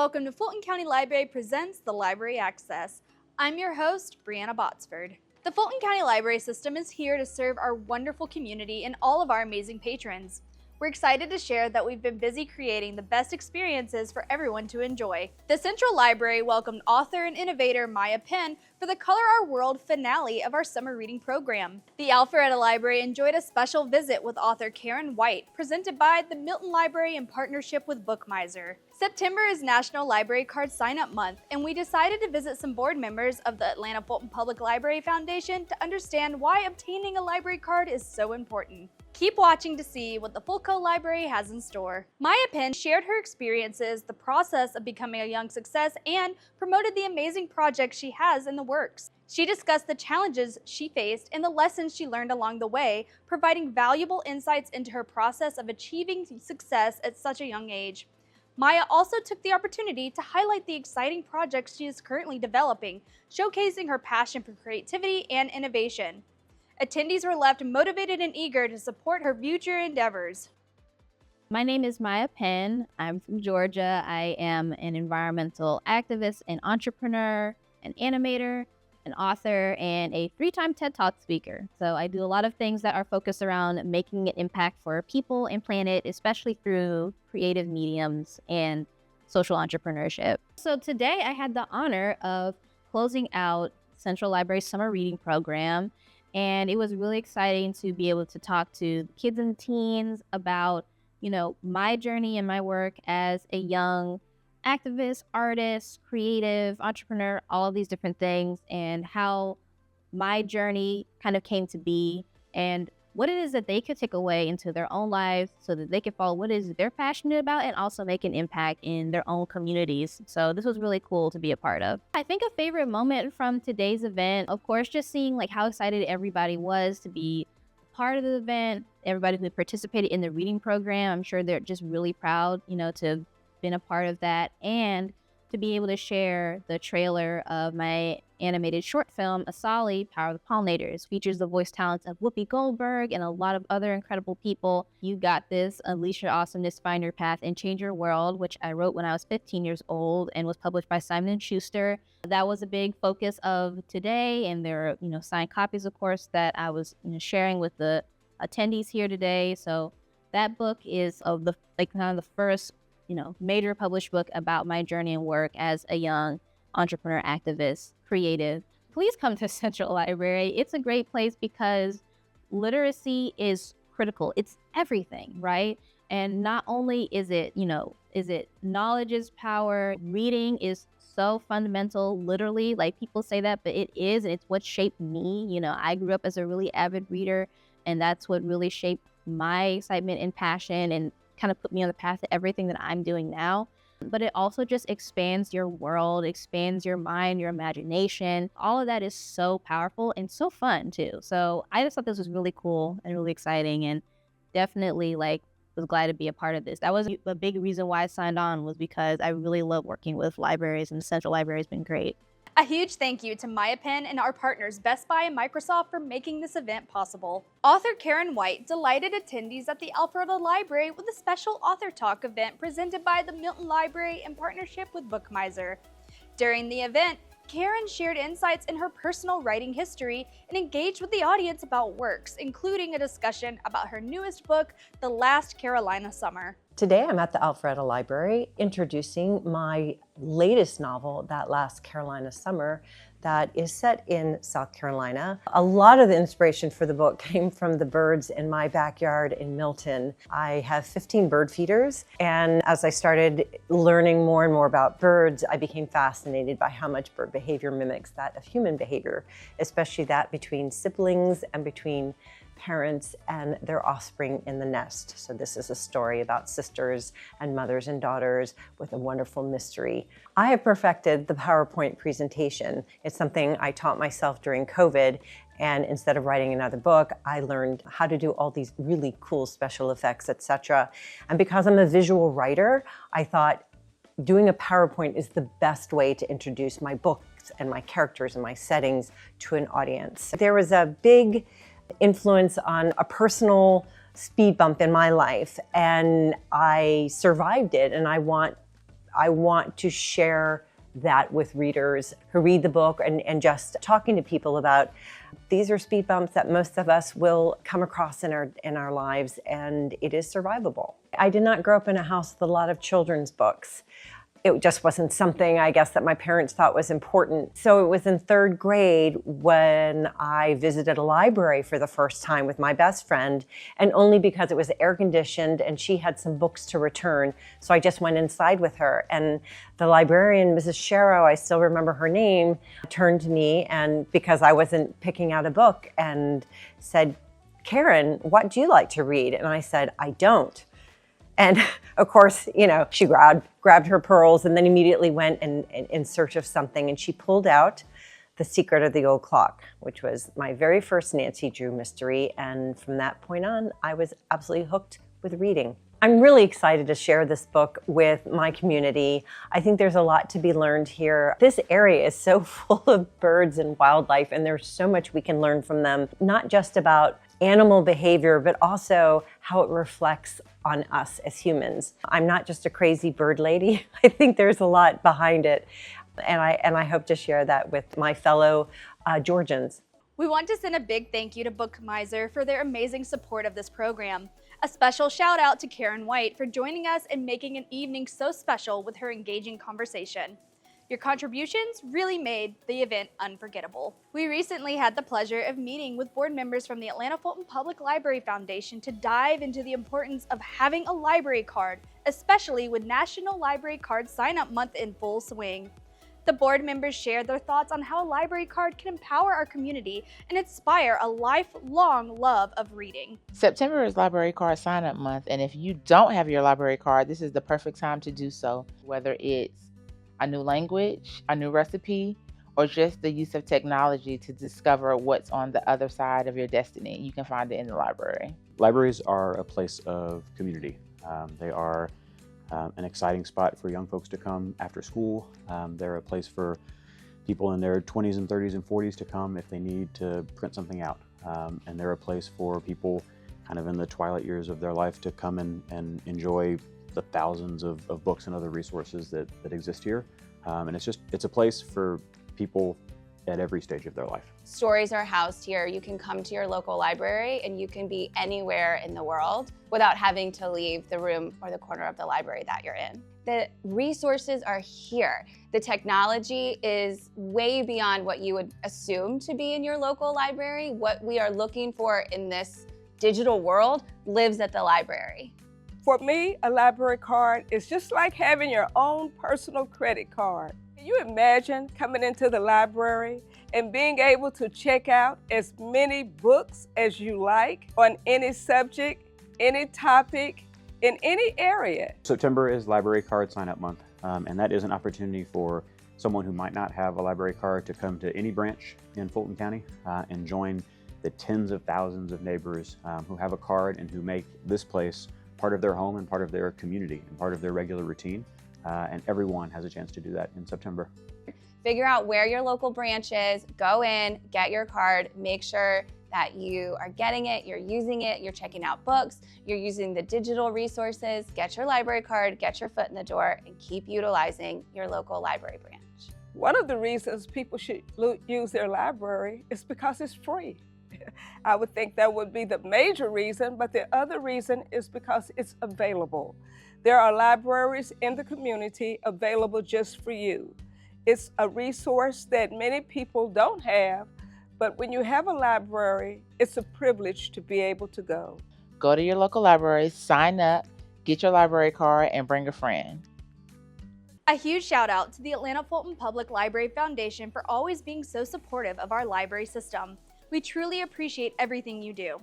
welcome to Fulton County Library presents the Library Access. I'm your host, Brianna Botsford. The Fulton County Library System is here to serve our wonderful community and all of our amazing patrons. We're excited to share that we've been busy creating the best experiences for everyone to enjoy. The Central Library welcomed author and innovator Maya Penn for the Color Our World finale of our summer reading program. The Alpharetta Library enjoyed a special visit with author Karen White, presented by the Milton Library in partnership with Bookmiser. September is National Library Card Sign-Up Month, and we decided to visit some board members of the Atlanta Fulton Public Library Foundation to understand why obtaining a library card is so important. Keep watching to see what the Fulcolibrary has in store. Maya Penn shared her experiences, the process of becoming a young success, and promoted the amazing projects she has in the works. She discussed the challenges she faced and the lessons she learned along the way, providing valuable insights into her process of achieving success at such a young age. Maya also took the opportunity to highlight the exciting projects she is currently developing, showcasing her passion for creativity and innovation. Attendees were left motivated and eager to support her future endeavors. My name is Maya Penn. I'm from Georgia. I am an environmental activist and entrepreneur, an animator, an author, and a 3-time TED Talk speaker. So I do a lot of things that are focused around making an impact for people and planet, especially through creative mediums and social entrepreneurship. So today I had the honor of closing out Central Library's summer reading program. And it was really exciting to be able to talk to kids and teens about, my journey and my work as a young activist, artist, creative, entrepreneur, all of these different things, and how my journey kind of came to be and what it is that they could take away into their own lives so that they can follow what it is they're passionate about and also make an impact in their own communities. So this was really cool to be a part of. I think a favorite moment from today's event, of course, just seeing how excited everybody was to be part of the event, everybody who participated in the reading program. I'm sure they're just really proud, to have been a part of that, and to be able to share the trailer of my animated short film, Asali, Power of the Pollinators. Features the voice talents of Whoopi Goldberg and a lot of other incredible people. You Got This, Unleash Your Awesomeness, Find Your Path, and Change Your World, which I wrote when I was 15 years old and was published by Simon & Schuster. That was a big focus of today, and there are, signed copies, of course, that I was sharing with the attendees here today. So that book is of the kind of the first major published book about my journey and work as a young entrepreneur, activist, creative. Please come to Central Library. It's a great place because literacy is critical. It's everything, right? And not only is it knowledge is power, reading is so fundamental, literally, people say that, but it is, and it's what shaped me. I grew up as a really avid reader, and that's what really shaped my excitement and passion and kind of put me on the path to everything that I'm doing now. But it also just expands your world, expands your mind, your imagination. All of that is so powerful and so fun too. So I just thought this was really cool and really exciting, and definitely was glad to be a part of this. That was a big reason why I signed on, was because I really love working with libraries, and the Central Library has been great. A huge thank you to Maya Penn and our partners Best Buy and Microsoft for making this event possible. Author Karen White delighted attendees at the Alpharetta Library with a special author talk event presented by the Milton Library in partnership with Bookmiser. During the event, Karen shared insights in her personal writing history and engaged with the audience about works, including a discussion about her newest book, The Last Carolina Summer. Today I'm at the Alpharetta Library introducing my latest novel, That Last Carolina Summer, that is set in South Carolina. A lot of the inspiration for the book came from the birds in my backyard in Milton. I have 15 bird feeders, and as I started learning more and more about birds, I became fascinated by how much bird behavior mimics that of human behavior, especially that between siblings and between parents and their offspring in the nest. So this is a story about sisters and mothers and daughters with a wonderful mystery. I have perfected the PowerPoint presentation. It's something I taught myself during COVID, and instead of writing another book, I learned how to do all these really cool special effects, etc. And because I'm a visual writer, I thought doing a PowerPoint is the best way to introduce my books and my characters and my settings to an audience. There was a big influence on a personal speed bump in my life, and I survived it, and I I want to share that with readers who read the book, and just talking to people about these are speed bumps that most of us will come across in our lives, and it is survivable. I did not grow up in a house with a lot of children's books. It just wasn't something, I guess, that my parents thought was important. So it was in third grade when I visited a library for the first time with my best friend, and only because it was air conditioned and she had some books to return. So I just went inside with her. And the librarian, Mrs. Sharrow, I still remember her name, turned to me, and because I wasn't picking out a book, and said, "Karen, what do you like to read?" And I said, "I don't." And of course, she grabbed her pearls and then immediately went in search of something. And she pulled out The Secret of the Old Clock, which was my very first Nancy Drew mystery. And from that point on, I was absolutely hooked with reading. I'm really excited to share this book with my community. I think there's a lot to be learned here. This area is so full of birds and wildlife, and there's so much we can learn from them, not just about animal behavior, but also how it reflects on us as humans. I'm not just a crazy bird lady. I think there's a lot behind it. And I hope to share that with my fellow Georgians. We want to send a big thank you to Bookmiser for their amazing support of this program. A special shout out to Karen White for joining us and making an evening so special with her engaging conversation. Your contributions really made the event unforgettable. We recently had the pleasure of meeting with board members from the Atlanta Fulton Public Library Foundation to dive into the importance of having a library card, especially with National Library Card Sign-Up Month in full swing. The board members shared their thoughts on how a library card can empower our community and inspire a lifelong love of reading. September is Library Card Sign-Up Month, and if you don't have your library card, this is the perfect time to do so, whether it's a new language, a new recipe, or just the use of technology to discover what's on the other side of your destiny. You can find it in the library. Libraries are a place of community. They are an exciting spot for young folks to come after school. They're a place for people in their 20s and 30s and 40s to come if they need to print something out. And they're a place for people kind of in the twilight years of their life to come and enjoy the thousands of books and other resources that exist here. And it's a place for people at every stage of their life. Stories are housed here. You can come to your local library and you can be anywhere in the world without having to leave the room or the corner of the library that you're in. The resources are here. The technology is way beyond what you would assume to be in your local library. What we are looking for in this digital world lives at the library. For me, a library card is just like having your own personal credit card. Can you imagine coming into the library and being able to check out as many books as you like on any subject, any topic, in any area? September is Library Card Sign-Up Month, and that is an opportunity for someone who might not have a library card to come to any branch in Fulton County and join the tens of thousands of neighbors who have a card and who make this place part of their home and part of their community and part of their regular routine. And everyone has a chance to do that in September. Figure out where your local branch is, go in, get your card, make sure that you are getting it, you're using it, you're checking out books, you're using the digital resources, get your library card, get your foot in the door, and keep utilizing your local library branch. One of the reasons people should use their library is because it's free. I would think that would be the major reason, but the other reason is because it's available. There are libraries in the community available just for you. It's a resource that many people don't have, but when you have a library, it's a privilege to be able to go. Go to your local library, sign up, get your library card, and bring a friend. A huge shout out to the Atlanta Fulton Public Library Foundation for always being so supportive of our library system. We truly appreciate everything you do.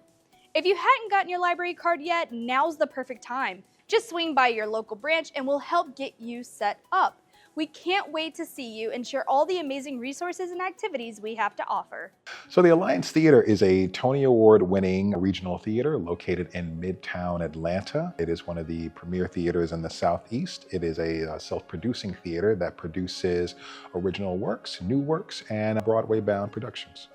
If you hadn't gotten your library card yet, now's the perfect time. Just swing by your local branch and we'll help get you set up. We can't wait to see you and share all the amazing resources and activities we have to offer. So the Alliance Theater is a Tony Award-winning regional theater located in Midtown Atlanta. It is one of the premier theaters in the Southeast. It is a self-producing theater that produces original works, new works, and Broadway-bound productions.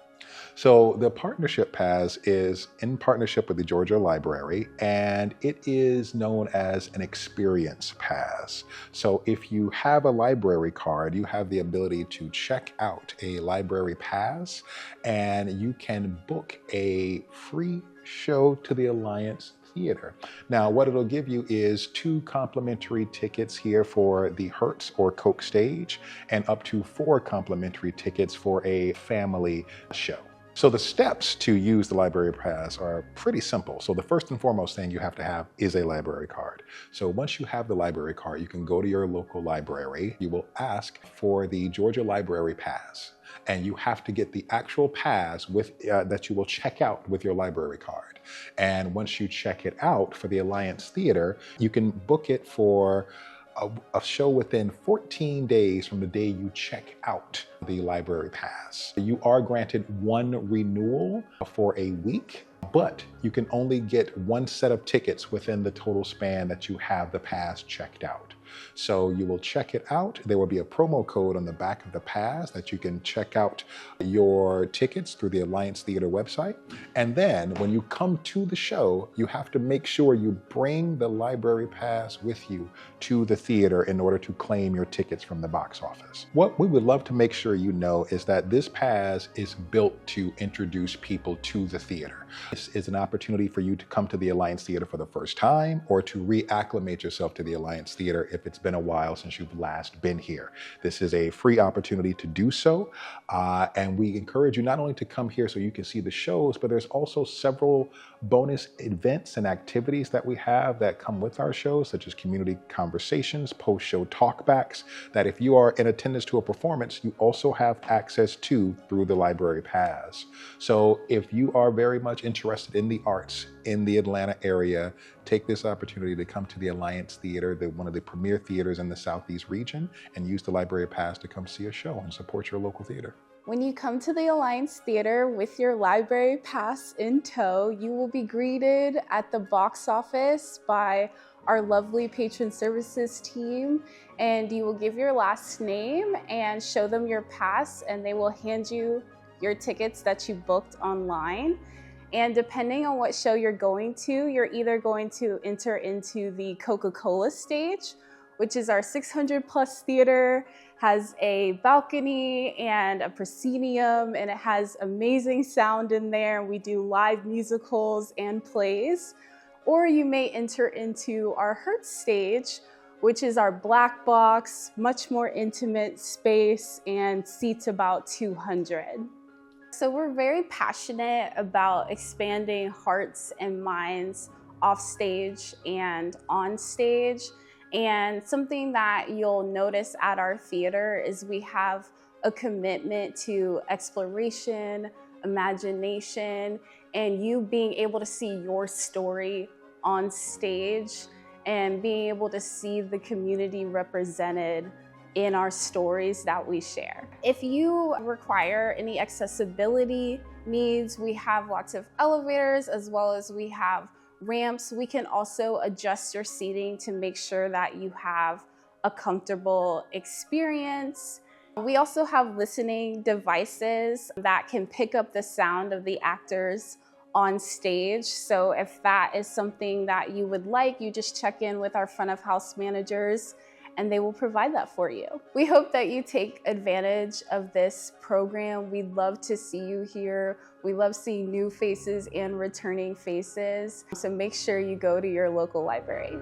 So the partnership pass is in partnership with the Georgia Library, and it is known as an experience pass. So if you have a library card, you have the ability to check out a library pass, and you can book a free show to the Alliance Theater. Now, what it'll give you is 2 complimentary tickets here for the Hertz or Coke stage, and up to 4 complimentary tickets for a family show. So the steps to use the library pass are pretty simple. So the first and foremost thing you have to have is a library card. So once you have the library card, you can go to your local library. You will ask for the Georgia Library Pass, and you have to get the actual pass with that you will check out with your library card. And once you check it out for the Alliance Theater, you can book it for a show within 14 days from the day you check out the library pass. You are granted 1 renewal for a week, but you can only get 1 set of tickets within the total span that you have the pass checked out. So you will check it out. There will be a promo code on the back of the pass that you can check out your tickets through the Alliance Theater website. And then when you come to the show, you have to make sure you bring the library pass with you to the theater in order to claim your tickets from the box office. What we would love to make sure you know is that this pass is built to introduce people to the theater. This is an opportunity for you to come to the Alliance Theater for the first time, or to reacclimate yourself to the Alliance Theater if it's been a while since you've last been here. This is a free opportunity to do so, and we encourage you not only to come here so you can see the shows, but there's also several bonus events and activities that we have that come with our shows, such as community conversations, post-show talkbacks, that if you are in attendance to a performance, you also have access to through the library pass. So if you are very much interested in the arts in the Atlanta area, take this opportunity to come to the Alliance Theater, one of the premier theaters in the Southeast region, and use the library pass to come see a show and support your local theater. When you come to the Alliance Theater with your library pass in tow, you will be greeted at the box office by our lovely patron services team, and you will give your last name and show them your pass, and they will hand you your tickets that you booked online. And depending on what show you're going to, you're either going to enter into the Coca-Cola stage, which is our 600+ theater, has a balcony and a proscenium, and it has amazing sound in there. We do live musicals and plays. Or you may enter into our Hertz stage, which is our black box, much more intimate space, and seats about 200. So we're very passionate about expanding hearts and minds off stage and on stage. And something that you'll notice at our theater is we have a commitment to exploration, imagination, and you being able to see your story on stage and being able to see the community represented in our stories that we share. If you require any accessibility needs, we have lots of elevators, as well as we have ramps. We can also adjust your seating to make sure that you have a comfortable experience. We also have listening devices that can pick up the sound of the actors on stage. So if that is something that you would like, you just check in with our front of house managers and they will provide that for you. We hope that you take advantage of this program. We'd love to see you here. We love seeing new faces and returning faces. So make sure you go to your local library.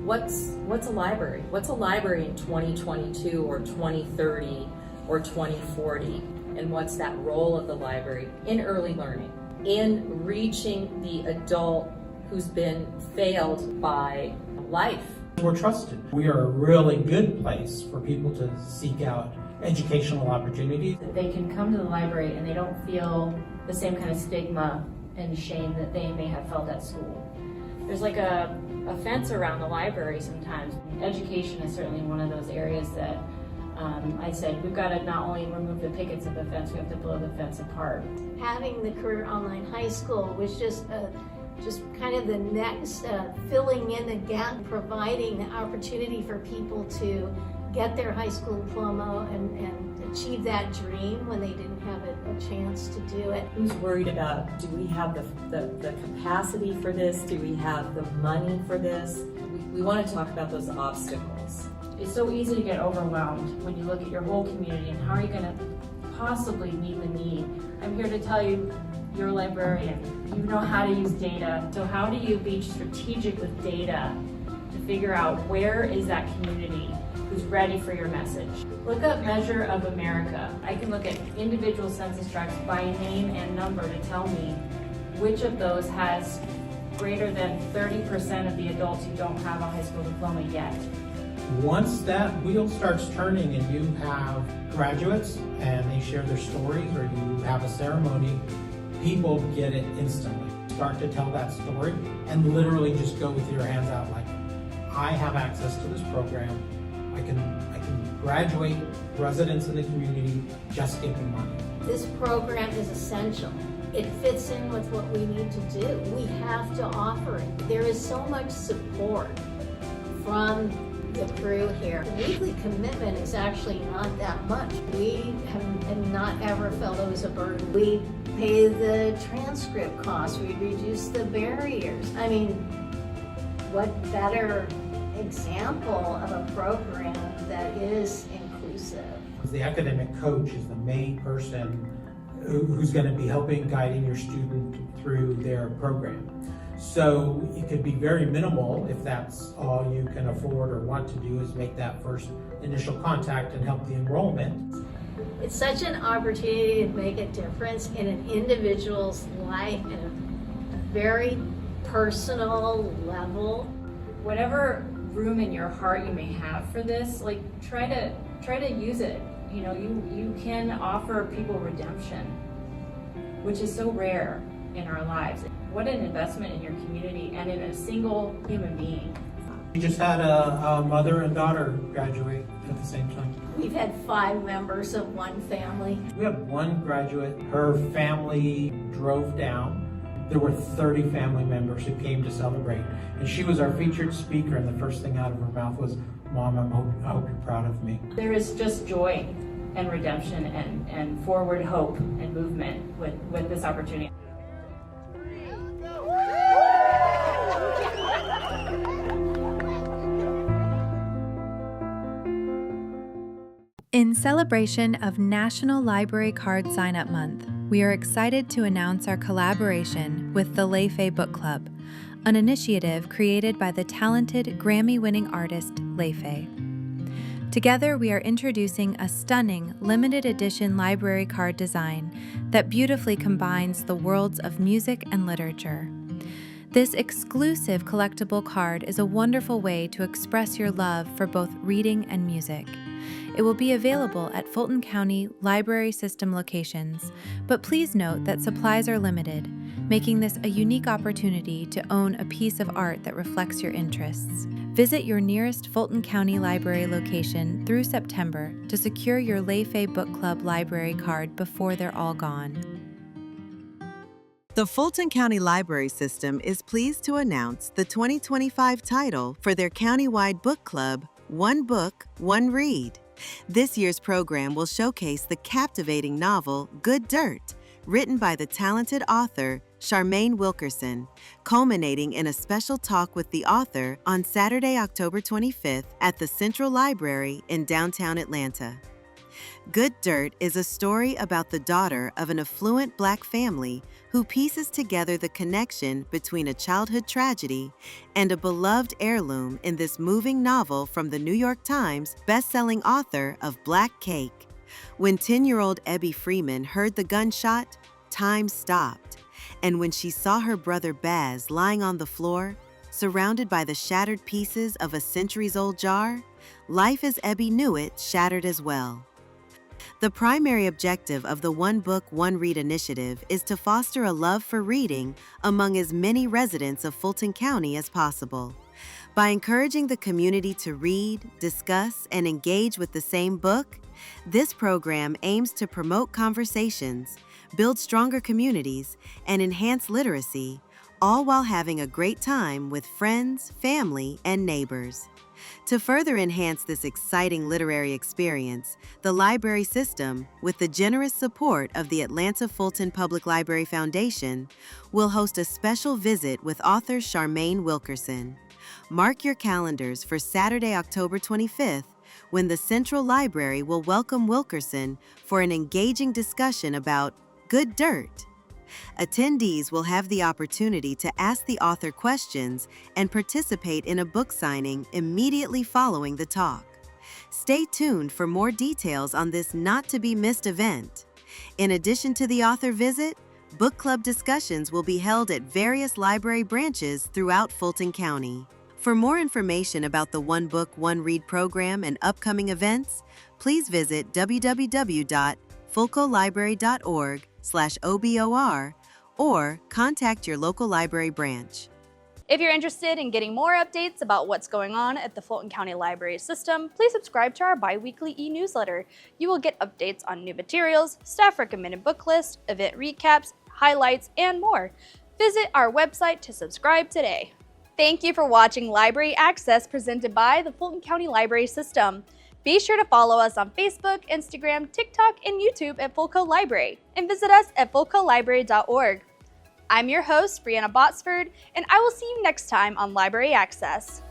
What's a library? What's a library in 2022 or 2030 or 2040? And what's that role of the library in early learning, in reaching the adult who's been failed by life? We're trusted. We are a really good place for people to seek out educational opportunities. That they can come to the library and they don't feel the same kind of stigma and shame that they may have felt at school. There's like a fence around the library sometimes. Education is certainly one of those areas that I said, we've got to not only remove the pickets of the fence, we have to blow the fence apart. Having the Career Online High School was just kind of the next filling in the gap, providing the opportunity for people to get their high school diploma and achieve that dream when they didn't have a chance to do it. Who's worried about, do we have the capacity for this? Do we have the money for this? We want to talk about those obstacles. It's so easy to get overwhelmed when you look at your whole community and how are you going to possibly meet the need. I'm here to tell you, you're a librarian. You know how to use data. So how do you be strategic with data to figure out where is that community who's ready for your message? Look up Measure of America. I can look at individual census tracts by name and number to tell me which of those has greater than 30% of the adults who don't have a high school diploma yet. Once that wheel starts turning and you have graduates and they share their stories, or you have a ceremony, people get it instantly. Start to tell that story and literally just go with your hands out like, I have access to this program. I can graduate residents in the community, just give me money. This program is essential. It fits in with what we need to do. We have to offer it. There is so much support from the crew here. The weekly commitment is actually not that much. We have not ever felt it was a burden. We pay the transcript costs. We reduce the barriers. I mean, what better example of a program that is inclusive? The academic coach is the main person who's going to be helping guiding your student through their program. So it could be very minimal if that's all you can afford or want to do is make that first initial contact and help the enrollment. It's such an opportunity to make a difference in an individual's life in a very personal level. Whatever room in your heart you may have for this, like try to use it. You know, you can offer people redemption, which is so rare in our lives. What an investment in your community and in a single human being. We just had a mother and daughter graduate at the same time. We've had 5 members of one family. We have one graduate, her family drove down. There were 30 family members who came to celebrate. And she was our featured speaker, and the first thing out of her mouth was, Mom, I hope you're proud of me. There is just joy and redemption and forward hope and movement with this opportunity. In celebration of National Library Card Sign-Up Month, we are excited to announce our collaboration with the Leifei Book Club, an initiative created by the talented Grammy-winning artist Leifei. Together, we are introducing a stunning limited edition library card design that beautifully combines the worlds of music and literature. This exclusive collectible card is a wonderful way to express your love for both reading and music. It will be available at Fulton County Library System locations, but please note that supplies are limited, making this a unique opportunity to own a piece of art that reflects your interests. Visit your nearest Fulton County Library location through September to secure your Leifei Book Club library card before they're all gone. The Fulton County Library System is pleased to announce the 2025 title for their countywide book club, One Book, One Read. This year's program will showcase the captivating novel Good Dirt, written by the talented author Charmaine Wilkerson, culminating in a special talk with the author on Saturday, October 25th at the Central Library in downtown Atlanta. Good Dirt is a story about the daughter of an affluent Black family who pieces together the connection between a childhood tragedy and a beloved heirloom in this moving novel from the New York Times best-selling author of Black Cake. When 10-year-old Ebby Freeman heard the gunshot, time stopped, and when she saw her brother Baz lying on the floor, surrounded by the shattered pieces of a centuries-old jar, life as Ebby knew it shattered as well. The primary objective of the One Book, One Read initiative is to foster a love for reading among as many residents of Fulton County as possible. By encouraging the community to read, discuss, and engage with the same book, this program aims to promote conversations, build stronger communities, and enhance literacy, all while having a great time with friends, family, and neighbors. To further enhance this exciting literary experience, the library system, with the generous support of the Atlanta Fulton Public Library Foundation, will host a special visit with author Charmaine Wilkerson. Mark your calendars for Saturday, October 25th, when the Central Library will welcome Wilkerson for an engaging discussion about good dirt. Attendees will have the opportunity to ask the author questions and participate in a book signing immediately following the talk. Stay tuned for more details on this not-to-be-missed event. In addition to the author visit, book club discussions will be held at various library branches throughout Fulton County. For more information about the One Book, One Read program and upcoming events, please visit www.fulcolibrary.org/OBOR or contact your local library branch. If you're interested in getting more updates about what's going on at the Fulton County Library System, please subscribe to our bi-weekly e-newsletter. You will get updates on new materials, staff recommended book lists, event recaps, highlights, and more. Visit our website to subscribe today. Thank you for watching Library Access presented by the Fulton County Library System. Be sure to follow us on Facebook, Instagram, TikTok, and YouTube at Fulcolibrary, and visit us at fulcolibrary.org. I'm your host, Brianna Botsford, and I will see you next time on Library Access.